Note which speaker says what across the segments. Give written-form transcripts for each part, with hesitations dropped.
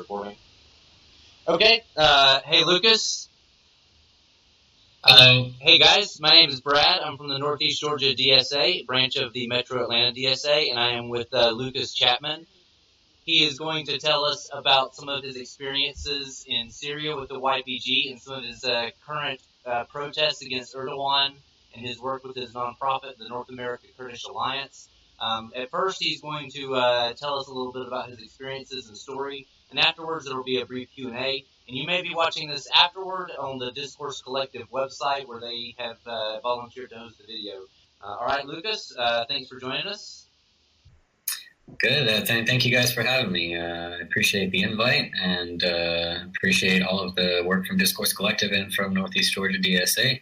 Speaker 1: recording. Okay. Hey, Lucas. Hey, guys. My name is Brad. I'm from the Northeast Georgia DSA, branch of the Metro Atlanta DSA, and I am with Lucas Chapman. He is going to tell us about some of his experiences in Syria with the YPG and some of his current protests against Erdogan and his work with his nonprofit, the North American Kurdish Alliance. At first, he's going to tell us a little bit about his experiences and story, and afterwards there will be a brief Q&A. And you may be watching this afterward on the Discourse Collective website where they have volunteered to host the video. All right, Lucas, thanks for joining us.
Speaker 2: Good. Thank you guys for having me. I appreciate the invite and appreciate all of the work from Discourse Collective and from Northeast Georgia DSA.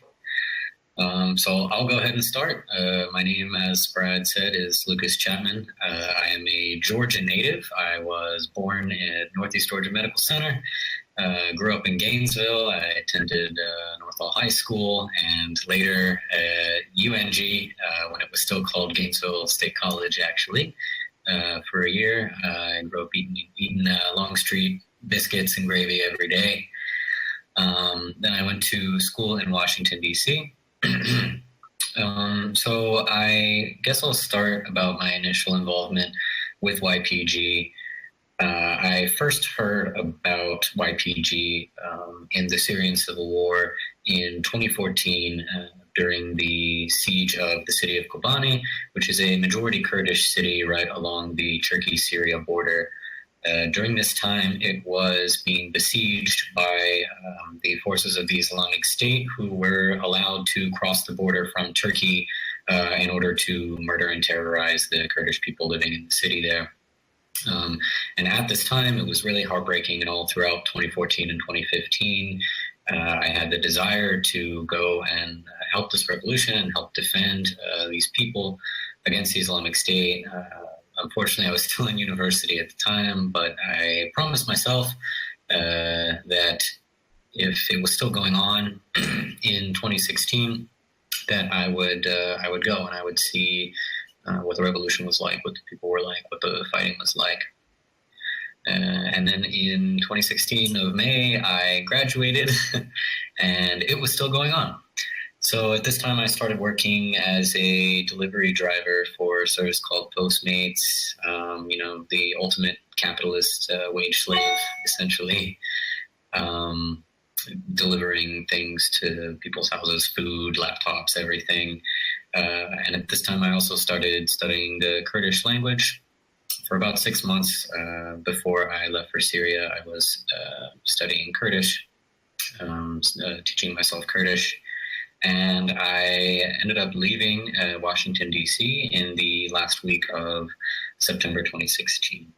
Speaker 2: So I'll go ahead and start. My name, as Brad said, is Lucas Chapman. I am a Georgia native. I was born at Northeast Georgia Medical Center. Grew up in Gainesville. I attended Northall High School and later at UNG when it was still called Gainesville State College, actually, for a year. I grew up eating Longstreet biscuits and gravy every day. Then I went to school in Washington, D.C. So I guess I'll start about my initial involvement with YPG. I first heard about YPG in the Syrian Civil War in 2014 during the siege of the city of Kobani, which is a majority Kurdish city right along the Turkey-Syria border. During this time, it was being besieged by the forces of the Islamic State, who were allowed to cross the border from Turkey in order to murder and terrorize the Kurdish people living in the city there. And at this time, it was really heartbreaking, and all throughout 2014 and 2015, I had the desire to go and help this revolution and help defend these people against the Islamic State. Unfortunately, I was still in university at the time, but I promised myself that if it was still going on in 2016, that I would go and I would see what the revolution was like, what the people were like, what the fighting was like. And then in 2016 of May, I graduated and it was still going on. So at this time, I started working as a delivery driver for a service called Postmates, the ultimate capitalist wage slave, essentially, delivering things to people's houses, food, laptops, everything. And at this time, I also started studying the Kurdish language. For about 6 months before I left for Syria, I was studying Kurdish, teaching myself Kurdish. And I ended up leaving Washington, D.C. in the last week of September 2016.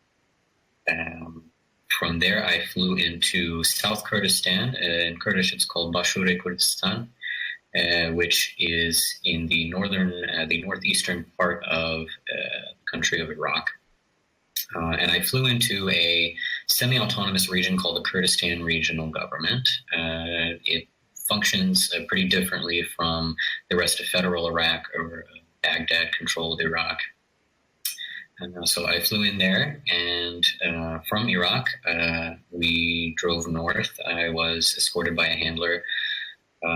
Speaker 2: From there, I flew into South Kurdistan. In Kurdish, it's called Bashure Kurdistan, which is in the northeastern part of the country of Iraq. And I flew into a semi-autonomous region called the Kurdistan Regional Government. It functions pretty differently from the rest of federal Iraq or Baghdad-controlled Iraq. And so I flew in there, and from Iraq, we drove north. I was escorted by a handler,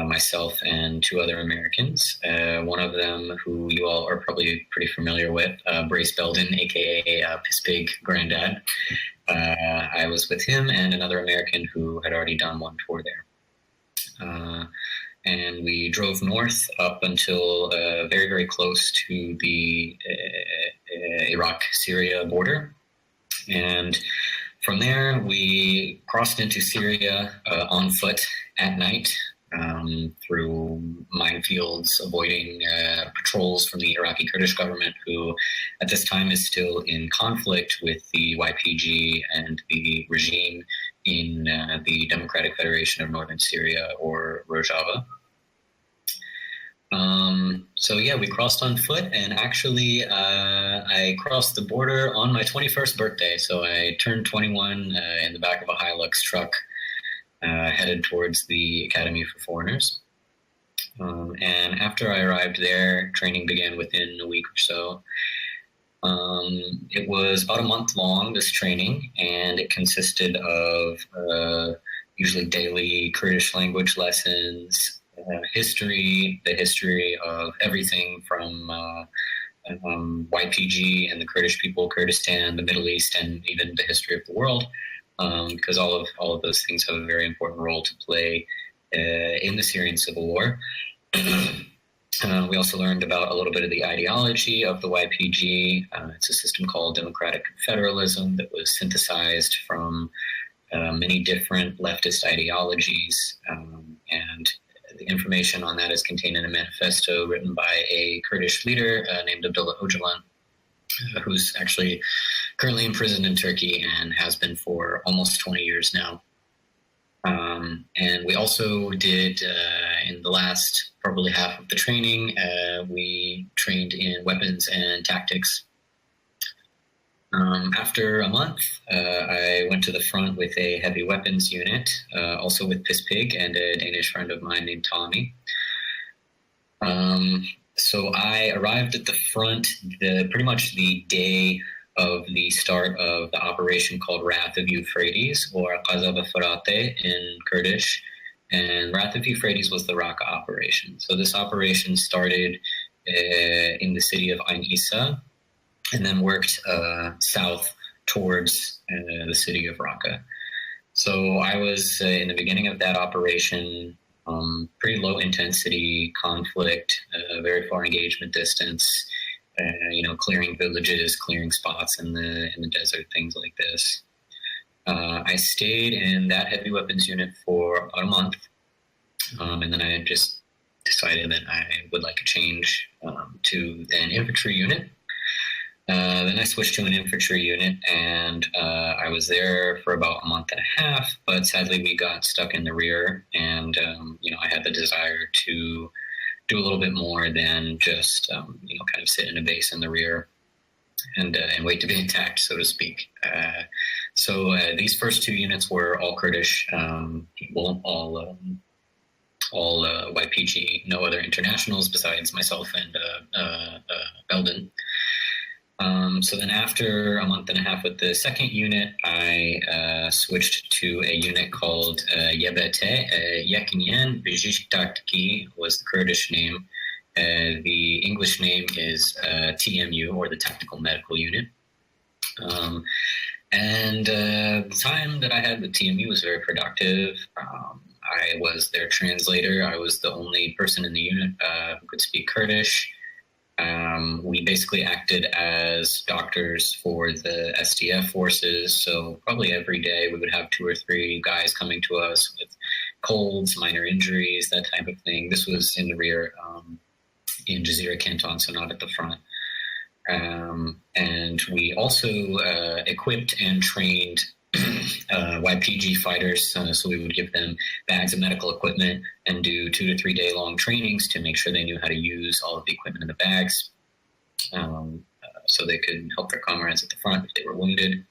Speaker 2: myself and two other Americans. One of them, who you all are probably pretty familiar with, Brace Belden, a.k.a. Piss Pig Granddad. I was with him and another American who had already done one tour there. And we drove north up until very, very close to the Iraq-Syria border. And from there, we crossed into Syria on foot at night through minefields, avoiding patrols from the Iraqi Kurdish government, who at this time is still in conflict with the YPG and the regime in the Democratic Federation of Northern Syria, or Rojava. So yeah, we crossed on foot, and actually I crossed the border on my 21st birthday. So I turned 21 in the back of a Hilux truck, headed towards the Academy for Foreigners. And after I arrived there, training began within a week or so. It was about a month long, this training, and it consisted of usually daily Kurdish language lessons, history, the history of everything from YPG and the Kurdish people, Kurdistan, the Middle East, and even the history of the world, because all of those things have a very important role to play in the Syrian civil war. We also learned about a little bit of the ideology of the YPG. It's a system called democratic federalism that was synthesized from many different leftist ideologies, and the information on that is contained in a manifesto written by a Kurdish leader named Abdullah Öcalan, who's actually currently imprisoned in Turkey and has been for almost 20 years now. And we also did, in the last probably half of the training, we trained in weapons and tactics. After a month, I went to the front with a heavy weapons unit, also with Pisspig and a Danish friend of mine named Tommy. So I arrived at the front pretty much the day of the start of the operation called Wrath of Euphrates, or Qazab Farate in Kurdish. And Wrath of Euphrates was the Raqqa operation. So this operation started in the city of Ain Issa, and then worked south towards the city of Raqqa. So I was in the beginning of that operation, pretty low intensity conflict, very far engagement distance, clearing villages, clearing spots in the desert, things like this. I stayed in that heavy weapons unit for about a month, and then I just decided that I would like a change to an infantry unit. Then I switched to an infantry unit, and I was there for about a month and a half, but sadly we got stuck in the rear, and I had the desire to do a little bit more than just kind of sit in a base in the rear and wait to be attacked, so to speak. So these first two units were all Kurdish people, all YPG, no other internationals besides myself and Belden. So then after a month and a half with the second unit, I switched to a unit called YBT, Yekinyen Bijishtaktki was the Kurdish name. The English name is TMU, or the Tactical Medical Unit. And the time that I had with TMU was very productive. I was their translator. I was the only person in the unit who could speak Kurdish. We basically acted as doctors for the SDF forces, so probably every day we would have 2 or 3 guys coming to us with colds, minor injuries, that type of thing. This was in the rear in Jazeera Canton, so not at the front. And we also equipped and trained YPG fighters, so we would give them bags of medical equipment and do 2 to 3 day long trainings to make sure they knew how to use all of the equipment in the bags, so they could help their comrades at the front if they were wounded.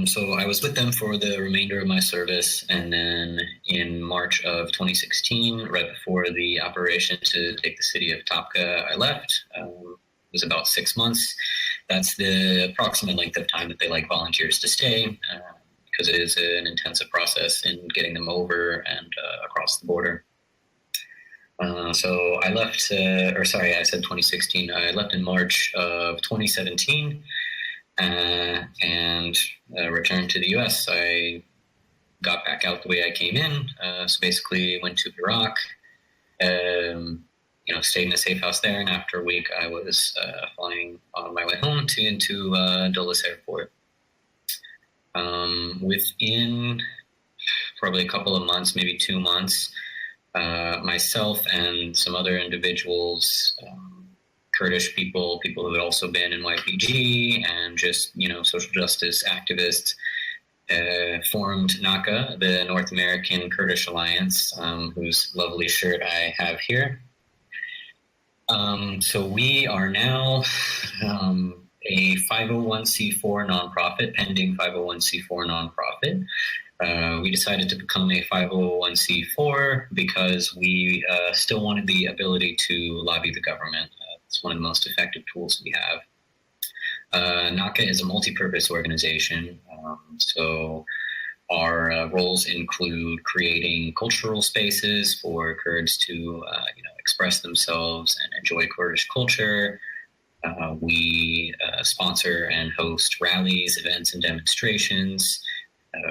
Speaker 2: So I was with them for the remainder of my service, and then in March of 2016, right before the operation to take the city of Topka, I left. It was about 6 months. That's the approximate length of time that they like volunteers to stay, because it is an intensive process in getting them over and across the border. So I left, I said 2016. I left in March of 2017 and returned to the U.S. I got back out the way I came in. So basically went to Iraq, stayed in a safe house there, and after a week, I was flying on my way home into Dulles Airport. Within probably a couple of months, maybe 2 months, myself and some other individuals, Kurdish people who had also been in YPG, and just social justice activists, formed NACA, the North American Kurdish Alliance, whose lovely shirt I have here. So we are now a 501c4 nonprofit, pending 501c4 nonprofit. We decided to become a 501c4 because we still wanted the ability to lobby the government. It's one of the most effective tools we have. NACA is a multi-purpose organization, so our roles include creating cultural spaces for Kurds to, express themselves and enjoy Kurdish culture. We sponsor and host rallies, events, and demonstrations.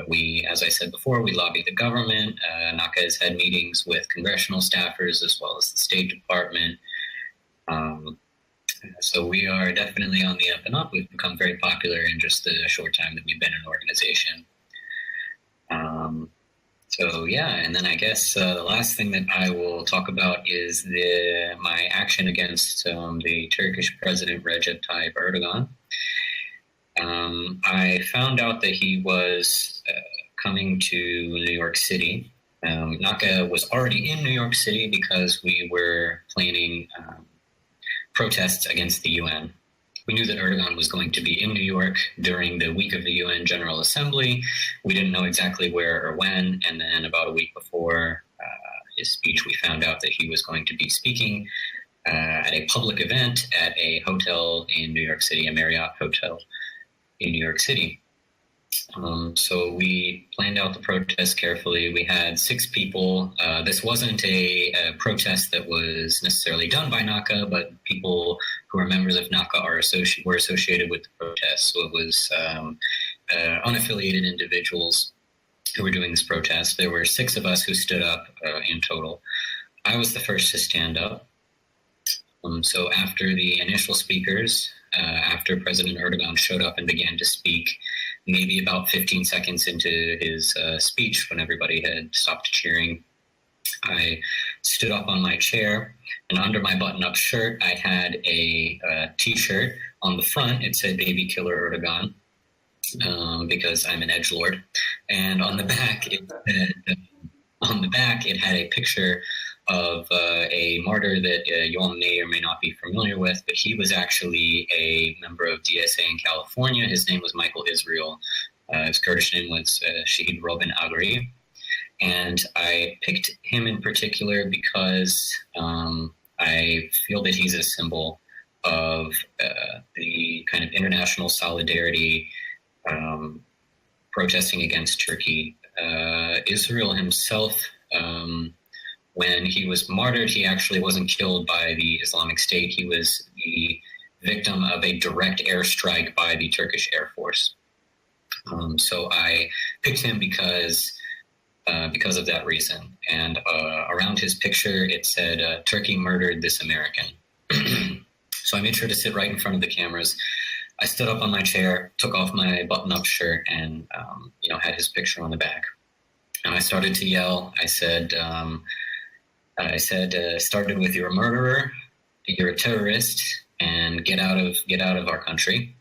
Speaker 2: We, as I said before, we lobby the government. NACA has had meetings with congressional staffers as well as the State Department. So we are definitely on the up and up. We've become very popular in just the short time that we've been an organization. And then I guess the last thing that I will talk about is my action against the Turkish President Recep Tayyip Erdogan. I found out that he was coming to New York City. NACA was already in New York City because we were planning protests against the UN. We knew that Erdogan was going to be in New York during the week of the UN General Assembly. We didn't know exactly where or when, and then about a week before his speech, we found out that he was going to be speaking at a public event at a hotel in New York City, a Marriott hotel in New York City. So we planned out the protest carefully. We had 6 people. This wasn't a protest that was necessarily done by NACA, but people who are members of NACA were associated with the protest. So it was unaffiliated individuals who were doing this protest. There were 6 of us who stood up in total. I was the first to stand up. So after the initial speakers, after President Erdogan showed up and began to speak, maybe about 15 seconds into his speech, when everybody had stopped cheering, I stood up on my chair, and under my button-up shirt, I had a T-shirt. On the front, it said "Baby Killer Erdogan," because I'm an edgelord, and on the back, it had a picture of a martyr that you all may or may not be familiar with, but he was actually a member of DSA in California. His name was Michael Israel. His Kurdish name was Shahid Robin Agri. And I picked him in particular because I feel that he's a symbol of the kind of international solidarity protesting against Turkey. Israel himself, when he was martyred, he actually wasn't killed by the Islamic State. He was the victim of a direct airstrike by the Turkish Air Force. So I picked him because of that reason. And around his picture, it said, "Turkey murdered this American." So I made sure to sit right in front of the cameras. I stood up on my chair, took off my button-up shirt, and had his picture on the back. And I started to yell. I said, started with "You're a murderer, you're a terrorist, and get out of our country."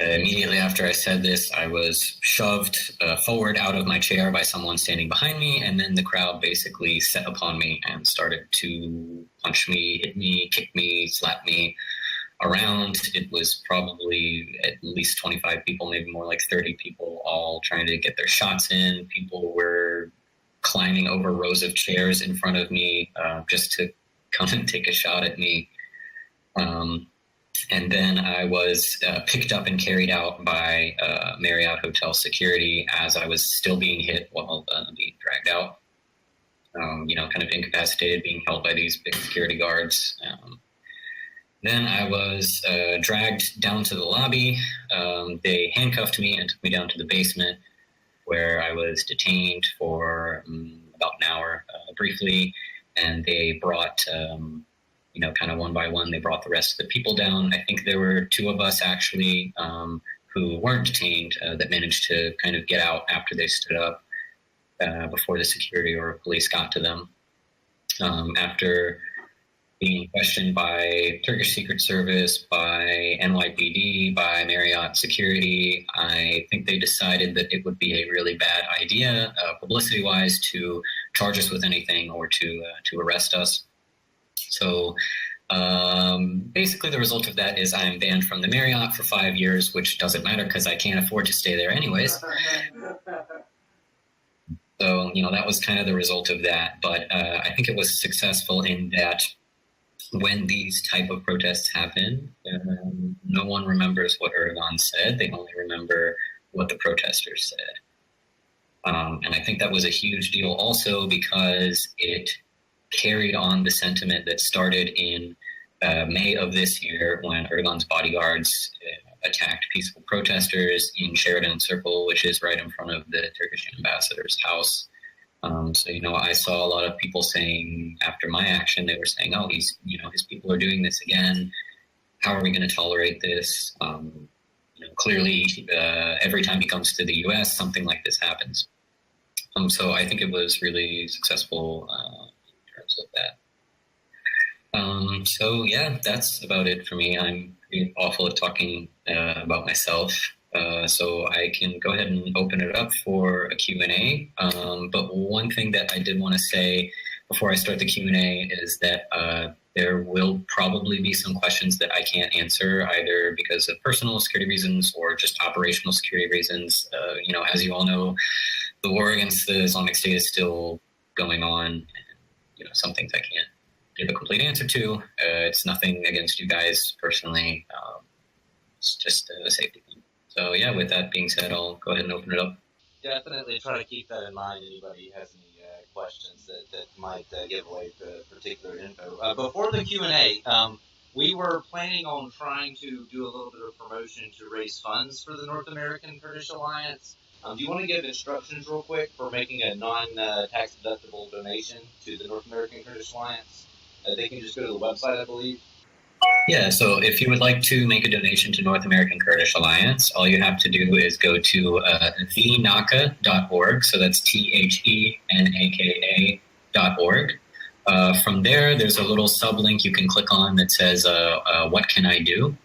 Speaker 2: Immediately after I said this, I was shoved forward out of my chair by someone standing behind me, and then the crowd basically set upon me and started to punch me, hit me, kick me, slap me around. It was probably at least 25 people, maybe more like 30 people, all trying to get their shots in. People were climbing over rows of chairs in front of me just to come and take a shot at me. And then I was picked up and carried out by Marriott Hotel security as I was still being hit while being dragged out. Kind of incapacitated, being held by these big security guards. Then I was dragged down to the lobby. They handcuffed me and took me down to the basement, where I was detained for about an hour briefly. And they brought, kind of one by one, they brought the rest of the people down. I think there were 2 of us actually who weren't detained that managed to kind of get out after they stood up before the security or police got to them. After being questioned by Turkish Secret Service, by NYPD, by Marriott Security, I think they decided that it would be a really bad idea, publicity-wise, to charge us with anything or to arrest us. So basically the result of that is I'm banned from the Marriott for 5 years, which doesn't matter because I can't afford to stay there anyways. So, that was kind of the result of that. But I think it was successful in that when these type of protests happen, no one remembers what Erdogan said. They only remember what the protesters said. And I think that was a huge deal also because it carried on the sentiment that started in May of this year when Erdogan's bodyguards attacked peaceful protesters in Sheridan Circle, which is right in front of the Turkish ambassador's house. So, I saw a lot of people saying after my action, they were saying, oh, his people are doing this again. How are we going to tolerate this? Clearly, every time he comes to the U.S., something like this happens. So I think it was really successful in terms of that. So yeah, that's about it for me. I'm pretty awful at talking about myself. So I can go ahead and open it up for a Q&A. But one thing that I did want to say before I start the Q&A is that there will probably be some questions that I can't answer either because of personal security reasons or just operational security reasons. As you all know, the war against the Islamic State is still going on. And, some things I can't give a complete answer to. It's nothing against you guys personally. It's just a safety thing. So yeah, with that being said, I'll go ahead and open it up.
Speaker 1: Definitely try to keep that in mind. Anybody has any questions that might give away particular info. Before the Q&A, we were planning on trying to do a little bit of promotion to raise funds for the North American Kurdish Alliance. Do you want to give instructions real quick for making a non-tax deductible donation to the North American Kurdish Alliance? They can just go to the website, I believe.
Speaker 2: Yeah, so if you would like to make a donation to North American Kurdish Alliance, all you have to do is go to theNACA.org, so that's THENAKA.org. From there's a little sublink you can click on that says, what can I do?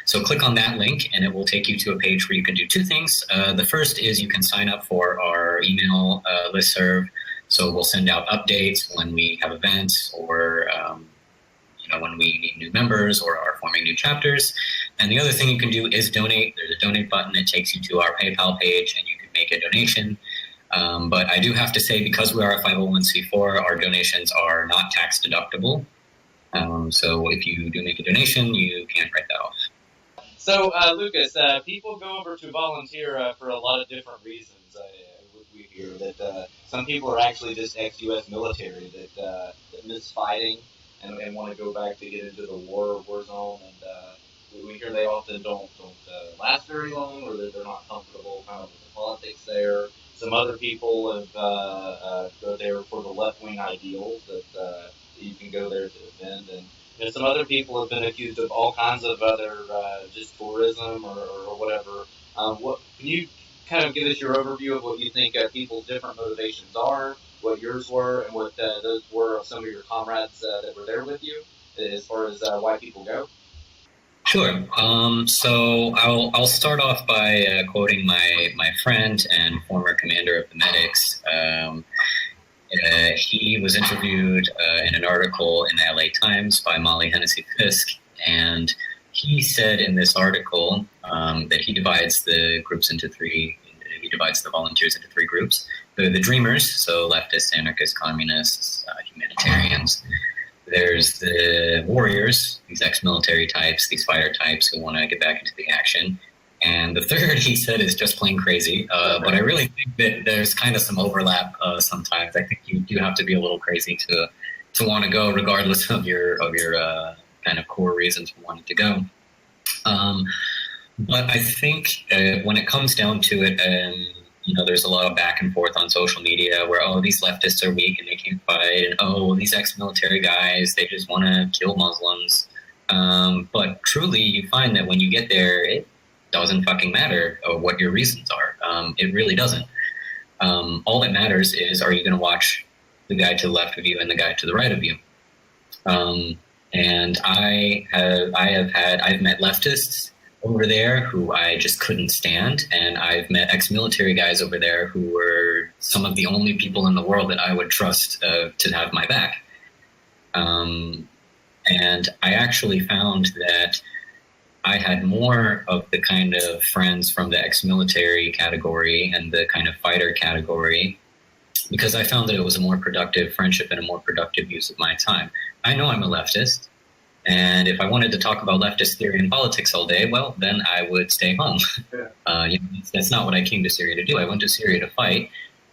Speaker 2: So click on that link and it will take you to a page where you can do two things. The first is you can sign up for our email listserv. So we'll send out updates when we have events or when we need new members or are forming new chapters. And the other thing you can do is donate. There's a donate button that takes you to our PayPal page and you can make a donation. But I do have to say, because we are a 501c4, our donations are not tax deductible. So if you do make a donation, you can't write that off.
Speaker 1: So, Lucas, people go over to volunteer for a lot of different reasons. We hear that some people are actually just ex-U.S. military that miss fighting and want to go back to get into the war zone. And we hear they often don't last very long, or that they're not comfortable kind of with the politics there. Some other people have go there for the left-wing ideals that you can go there to defend. And some other people have been accused of all kinds of other just tourism or whatever. What can you kind of give us your overview of what you think people's different motivations are, what yours were, and what those were of some of your comrades that were there with you, as far as why people go?
Speaker 2: Sure. So I'll start off by quoting my friend and former commander of the medics. He was interviewed in an article in the LA Times by Molly Hennessy Fisk, and he said in this article that he divides the groups into three. He divides the volunteers into three groups: the dreamers, so leftists, anarchists, communists, humanitarians. There's the warriors, these ex-military types, these fighter types who want to get back into the action. And the third, he said, is just plain crazy. But I really think that there's kind of some overlap sometimes. I think you do have to be a little crazy to want to go, regardless of your kind of core reasons for wanting to go. But I think when it comes down to it, there's a lot of back and forth on social media where, oh, these leftists are weak and they can't fight, and oh, these ex-military guys, they just want to kill Muslims. But truly, you find that when you get there, it doesn't fucking matter what your reasons are. It really doesn't. All that matters is, are you going to watch the guy to the left of you and the guy to the right of you? And I've met leftists over there who I just couldn't stand, and I've met ex-military guys over there who were some of the only people in the world that I would trust to have my back. And I actually found that I had more of the kind of friends from the ex-military category and the kind of fighter category because I found that it was a more productive friendship and a more productive use of my time. I know I'm a leftist, and if I wanted to talk about leftist theory and politics all day, well, then I would stay home. That's not what I came to Syria to do. I went to Syria to fight,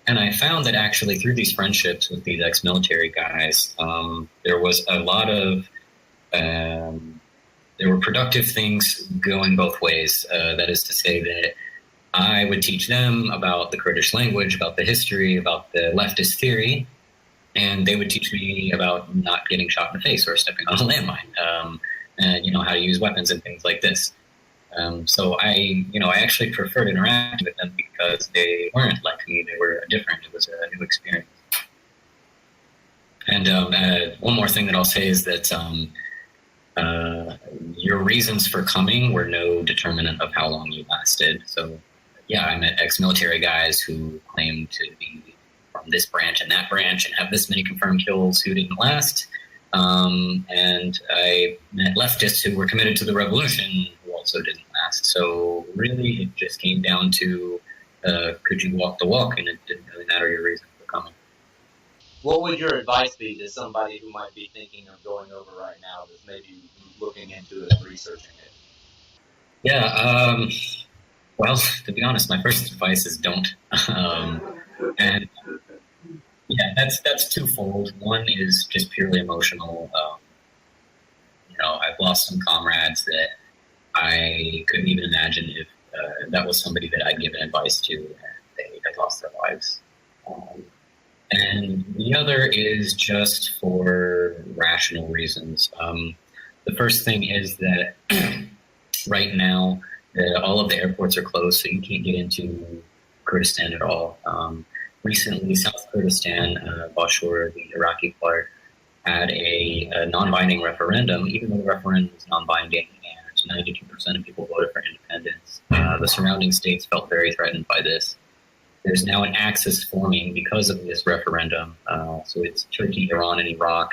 Speaker 2: and I found that actually through these friendships with these ex-military guys, there was a lot of there were productive things going both ways. That is to say that I would teach them about the Kurdish language, about the history, about the leftist theory, and they would teach me about not getting shot in the face or stepping on a landmine, and how to use weapons and things like this. So I actually preferred interacting with them because they weren't like me; they were different. It was a new experience. And one more thing that I'll say is that your reasons for coming were no determinant of how long you lasted. So, yeah, I met ex-military guys who claimed to be from this branch and that branch and have this many confirmed kills who didn't last. And I met leftists who were committed to the revolution who also didn't last. So really it just came down to could you walk the walk, and it didn't really matter your reason for coming.
Speaker 1: What would your advice be to somebody who might be thinking of going over right now that's maybe looking into it and researching it?
Speaker 2: Yeah, well, to be honest, my first advice is don't. And yeah, that's twofold. One is just purely emotional. I've lost some comrades that I couldn't even imagine if that was somebody that I'd given advice to and they had lost their lives. And the other is just for rational reasons. The first thing is that right now, all of the airports are closed, so you can't get into Kurdistan at all. Recently, South Kurdistan, Bashur, the Iraqi part, had a non-binding referendum, even though the referendum was non-binding and 92% of people voted for independence. The surrounding states felt very threatened by this. There's now an axis forming because of this referendum. So it's Turkey, Iran, and Iraq.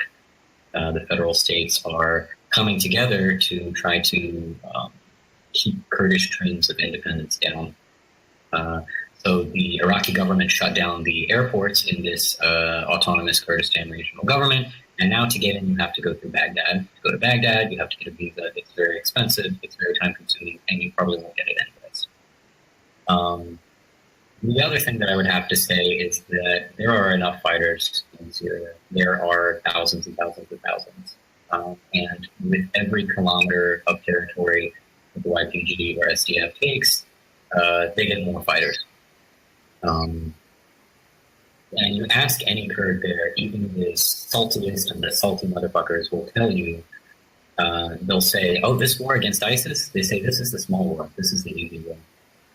Speaker 2: The federal states are coming together to try to keep Kurdish dreams of independence down. So the Iraqi government shut down the airports in this autonomous Kurdistan regional government. And now to get in, you have to go through Baghdad. To go to Baghdad, you have to get a visa. It's very expensive. It's very time-consuming, and you probably won't get it anyways. The other thing that I would have to say is that there are enough fighters in Syria. There are thousands and thousands and thousands. And with every kilometer of territory that the YPG or SDF takes, they get more fighters. And you ask any Kurd there, even the saltiest and the salty motherfuckers will tell you, they'll say, oh, this war against ISIS? They say, this is the small war. This is the easy war.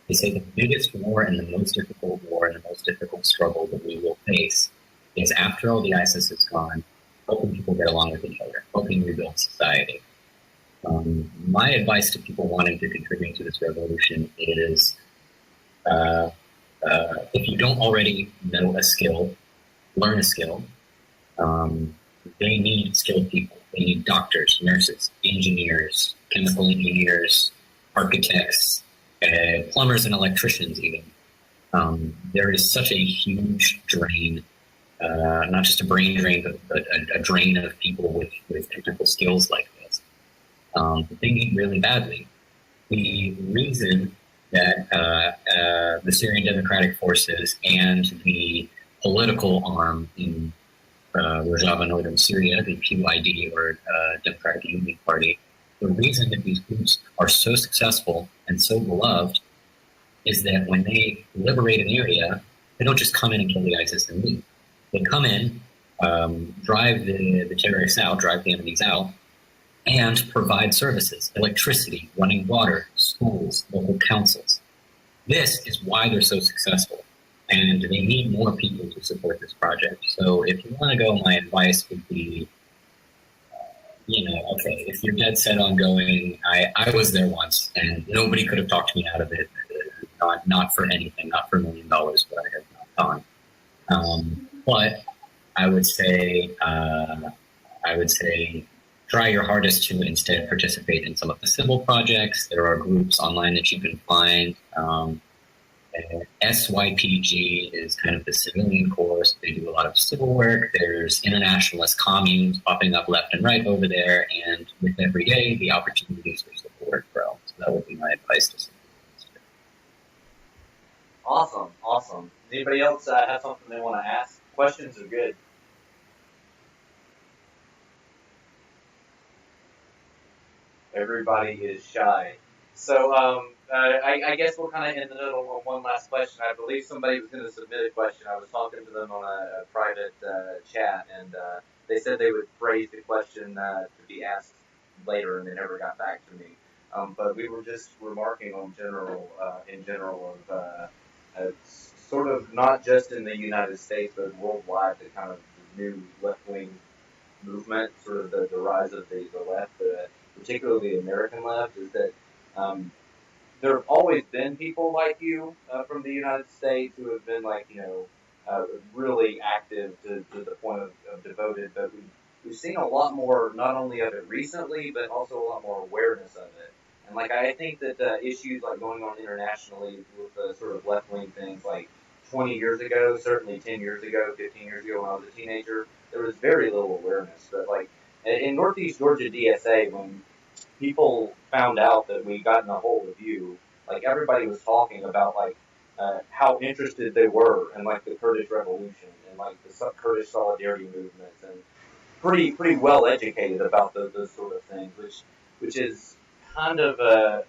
Speaker 2: They say the biggest war and the most difficult war and the most difficult struggle that we will face is after all the ISIS is gone, helping people get along with each other, helping rebuild society. My advice to people wanting to contribute to this revolution is if you don't already know a skill, learn a skill. They need skilled people. They need doctors, nurses, engineers, chemical engineers, architects, plumbers and electricians even. There is such a huge drain, not just a brain drain, but a drain of people with technical skills like this. They need really badly. The reason that the Syrian Democratic Forces and the political arm in Rojava, northern Syria, the PYD, or Democratic Union Party, the reason that these groups are so successful and so beloved is that when they liberate an area, they don't just come in and kill the ISIS and leave. They come in, drive the terrorists out, drive the enemies out, and provide services, electricity, running water, schools, local councils. This is why they're so successful, and they need more people to support this project. So if you want to go, my advice would be, okay, if you're dead set on going, I was there once, and nobody could have talked me out of it, not for anything, not for $1 million, but I have not gone. But I would say, try your hardest to instead participate in some of the civil projects. There are groups online that you can find. SYPG is kind of the civilian course. They do a lot of civil work. There's internationalist communes popping up left and right over there, and with every day, the opportunities for civil work grow. So that would be my advice to civil work.
Speaker 1: Awesome. Anybody else have something they want to ask? Questions are good. Everybody is shy. So I guess we'll kind of end the note on one last question. I believe somebody was going to submit a question. I was talking to them on a private chat, and they said they would phrase the question to be asked later, and they never got back to me. But we were just remarking on in general of sort of not just in the United States, but worldwide, the kind of new left-wing movement, sort of the rise of the left, particularly the American left, is that there have always been people like you from the United States who have been really active to the point of devoted, but we've seen a lot more, not only of it recently, but also a lot more awareness of it. And I think that issues like going on internationally with sort of left-wing things, like 20 years ago, certainly 10 years ago, 15 years ago when I was a teenager, there was very little awareness. But in Northeast Georgia DSA, when people found out that we gotten a hold of you, everybody was talking about how interested they were in the Kurdish revolution and the Kurdish solidarity movements, and pretty well educated about those sort of things, which is kind of a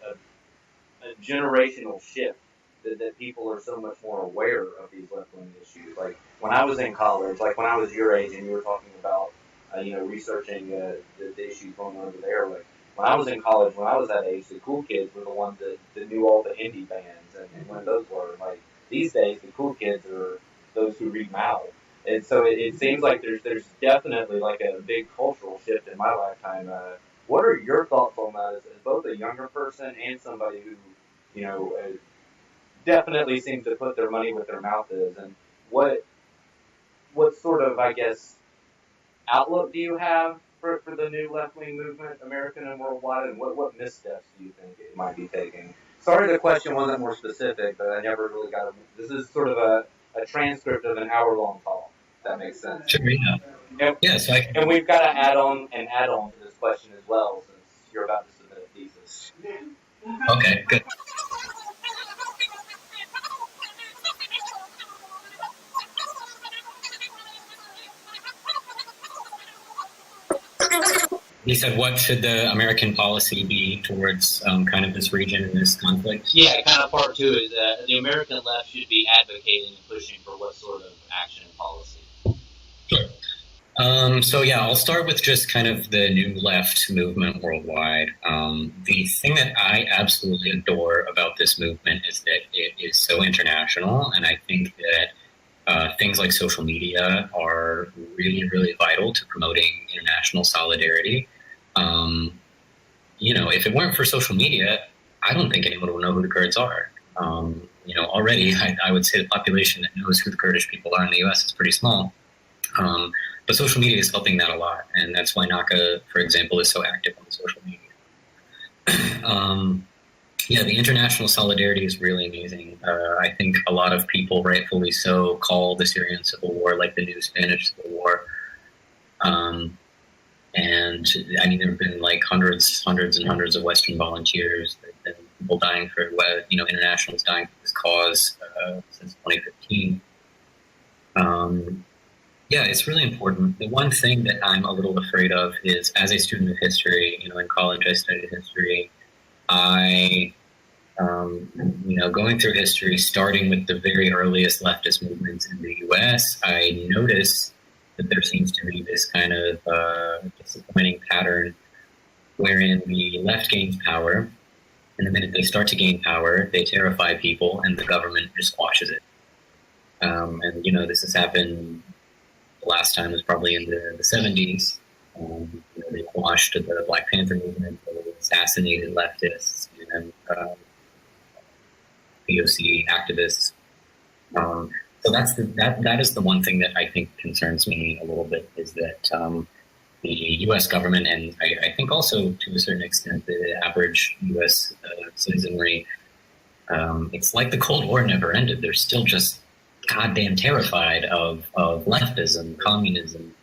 Speaker 1: generational shift that people are so much more aware of these left-wing issues. When I was in college, when I was your age, and you were talking about researching the issues going on over there, when I was in college, when I was that age, the cool kids were the ones that knew all the indie bands and when those were. These days, the cool kids are those who read Mao. And so it seems like there's definitely a big cultural shift in my lifetime. What are your thoughts on that as both a younger person and somebody who, definitely seems to put their money where their mouth is? And what sort of, I guess, outlook do you have for the new left-wing movement, American and worldwide, and what missteps do you think it might be taking? Sorry the question wasn't more specific, but I never really got this is sort of a transcript of an hour-long talk, if that makes sense.
Speaker 2: Sure, yeah.
Speaker 1: And we've got to add on to this question as well, since you're about to submit a thesis.
Speaker 2: Okay, good. He said, what should the American policy be towards kind of this region and this conflict?
Speaker 1: Yeah, kind of part two is the American left should be advocating and pushing for what sort of action and policy?
Speaker 2: Sure. So I'll start with just kind of the new left movement worldwide. The thing that I absolutely adore about this movement is that it is so international, and I think that things like social media are really, really vital to promoting international solidarity. If it weren't for social media, I don't think anyone would know who the Kurds are. Already I would say the population that knows who the Kurdish people are in the U.S. is pretty small. But social media is helping that a lot, and that's why NACA, for example, is so active on social media. The international solidarity is really amazing. I think a lot of people, rightfully so, call the Syrian Civil War like the new Spanish Civil War. And I mean, there have been hundreds and hundreds of Western volunteers. There have been people dying for internationals dying for this cause since 2015. It's really important. The one thing that I'm a little afraid of is, as a student of history, in college I studied history. Going through history, starting with the very earliest leftist movements in the U.S., I noticed that there seems to be this kind of disappointing pattern wherein the left gains power, and the minute they start to gain power, they terrify people, and the government just squashes it. This has happened. The last time was probably in the 70s. They quashed the Black Panther movement, they assassinated leftists and POC activists. So that is the one thing that I think concerns me a little bit, is that the U.S. government, and I think also to a certain extent the average U.S. citizenry, It's like the Cold War never ended. They're still just goddamn terrified of leftism, communism.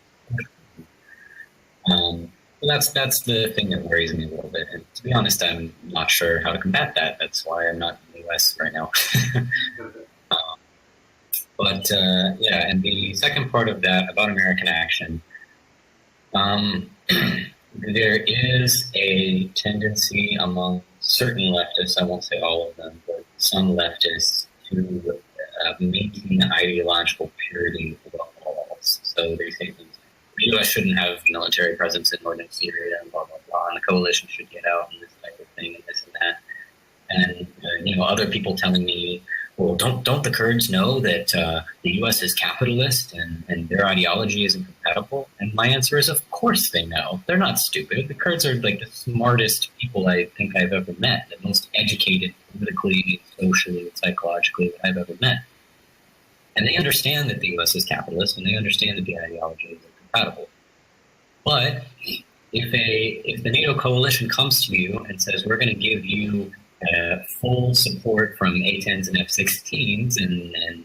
Speaker 2: That's the thing that worries me a little bit. And to be honest, I'm not sure how to combat that. That's why I'm not in the U.S. right now. Yeah, and the second part of that about American action, there is a tendency among certain leftists, I won't say all of them, but some leftists, to maintain ideological purity above all else. So they say things like, the U.S. shouldn't have military presence in northern Syria, and blah, blah, blah, and the coalition should get out, and this type of thing, and this and that. And, other people telling me, well, don't the Kurds know that the U.S. is capitalist and their ideology is incompatible? And my answer is, of course they know. They're not stupid. The Kurds are like the smartest people I think I've ever met, the most educated politically, socially, psychologically that I've ever met. And they understand that the U.S. is capitalist, and they understand that the ideology is incompatible. But if the NATO coalition comes to you and says, we're going to give you full support from A-10s and F-16s and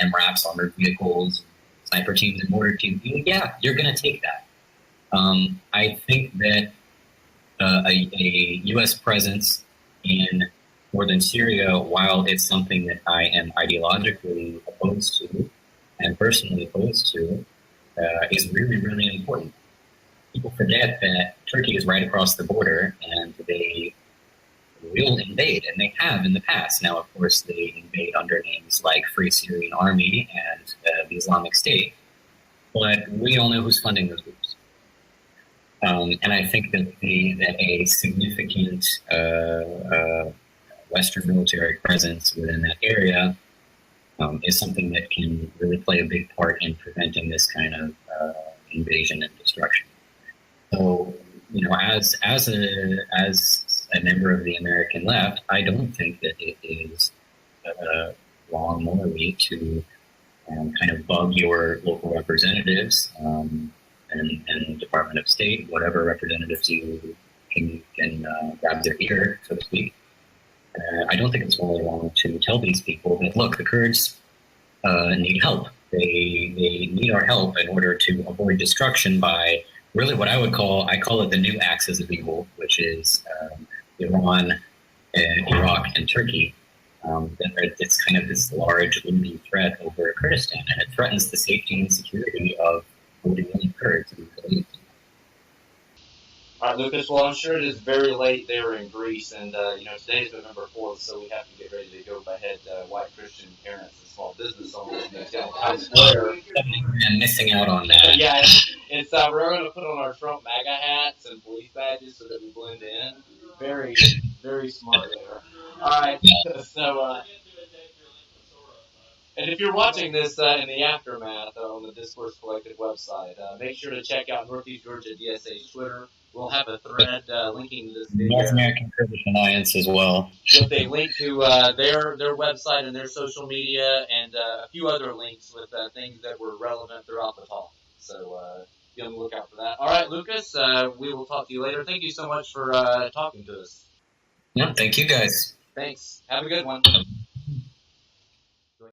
Speaker 2: MRAPs, armored vehicles, sniper teams, and mortar teams, yeah, you're going to take that. I think that a U.S. presence in northern Syria, while it's something that I am ideologically opposed to and personally opposed to, is really, really important. People forget that Turkey is right across the border and they will invade, and they have in the past. Now, of course, they invade under names like Free Syrian Army and the Islamic State, but we all know who's funding those groups. And I think that a significant Western military presence within that area is something that can really play a big part in preventing this kind of invasion and destruction. So, as a member of the American left, I don't think that it is wrong morally to kind of bug your local representatives and Department of State, whatever representatives you can grab their ear, so to speak. I don't think it's morally wrong to tell these people that, look, the Kurds need help. They need our help in order to avoid destruction by really what I call it the new axis of evil, which is Iran, Iraq, and Turkey. It's kind of this large looming threat over Kurdistan, and it threatens the safety and security of 40 million Kurds.
Speaker 1: All right, Lucas. Well, I'm sure it is very late there in Greece, and today is November 4th, so we have to get ready to go behead white Christian parents and small business owners in Times Square.
Speaker 2: And missing out on that.
Speaker 1: Yeah, it's we're going to put on our Trump MAGA hats and police badges so that we blend in. Very, very smart there. All right, so. And if you're watching this in the aftermath on the Discourse Collective website, make sure to check out Northeast Georgia DSA's Twitter. We'll have a thread linking to this video.
Speaker 2: North American Kurdish Alliance as well.
Speaker 1: With a link to their website and their social media and a few other links with things that were relevant throughout the talk. So be on the lookout for that. All right, Lucas, we will talk to you later. Thank you so much for talking to us.
Speaker 2: Yeah, thank you guys.
Speaker 1: Thanks. Have a good one.